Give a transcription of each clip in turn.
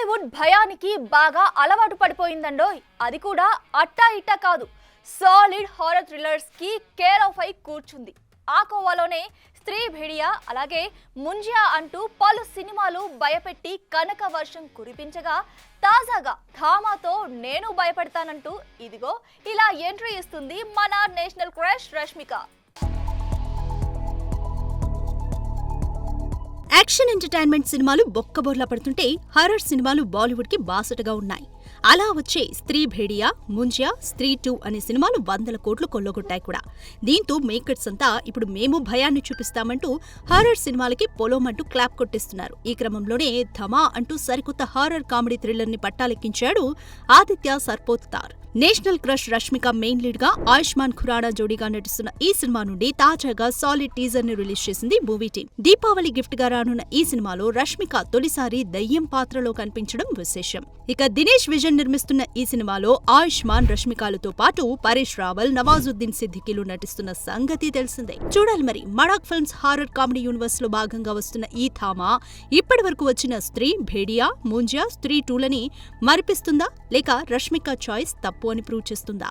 బాలీవుడ్ భయానికి బాగా అలవాటు పడిపోయిందండోయ్. అది కూడా అట్టా ఇట్టా కాదు, సాలిడ్ హారర్ థ్రిల్లర్స్ కి కేర్ ఆఫ్ అయి కూర్చుంది. ఆ కోవాలోనే స్త్రీ భేడియా, అలాగే ముంజియా అంటూ పలు సినిమాలు భయపెట్టి కనక వర్షం కురిపించగా, తాజాగా ధామాతో నేను భయపడతానంటూ ఇదిగో ఇలా ఎంట్రీ ఇస్తుంది మన national crush Rashmika. Action entertainment సినిమాలు బొక్కబోర్లా పడుతుంటే హర్రర్ సినిమాలు బాలీవుడ్ కి బాసటగా ఉన్నాయి. అలా వచ్చే స్త్రీ భేడియా, ముంజియా, స్త్రీ 2 అనే సినిమాలు 100 కోట్లు కొల్లగొట్టాయి కూడా. దీంతో మేకర్స్ అంతా ఇప్పుడు మేము భయాన్ని చూపిస్తామంటూ హర్రర్ సినిమాలకి పొలోమంటూ క్లాప్ కొట్టిస్తున్నారు. ఈ క్రమంలోనే ధమా అంటూ సరికొత్త హారర్ కామెడీ థ్రిల్లర్ ని పట్టాలెక్కించాడు Aditya Sarpotdar. National crush Rashmika main lead గా ఆయుష్మాన్ ఖురానా జోడీగా నటిస్తున్న ఈ సినిమా నుండి తాజాగా సాలిడ్ టీజర్ ని రిలీజ్ చేసింది మూవీ టీమ్. దీపావళి గిఫ్ట్ గా రానున్న ఈ సినిమాలో రష్మిక తొలిసారి దయ్యం పాత్రలో కనిపించడం విశేషం. ఇక దినేష్ విజన్ నిర్మిస్తున్న ఈ సినిమాలో ఆయుష్మాన్, రష్మికలతో పాటు పరేష్ రావల్, నవాజుద్దీన్ సిద్దికీలు నటిస్తున్న సంగతి తెలిసిందే. చూడాలి మరి. Maddock films horror comedy universe లో భాగంగా వస్తున్న ఈ థామా ఇప్పటి వరకు వచ్చిన స్త్రీ భేడియా, ముంజియా, స్త్రీ 2లని మరిపిస్తుందా, లేక రష్మిక చాయిస్ తప్పు అని ప్రూవ్ చేస్తుందా?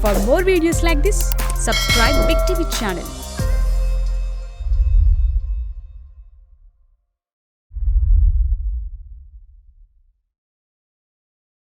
For more videos like this, subscribe Big TV channel.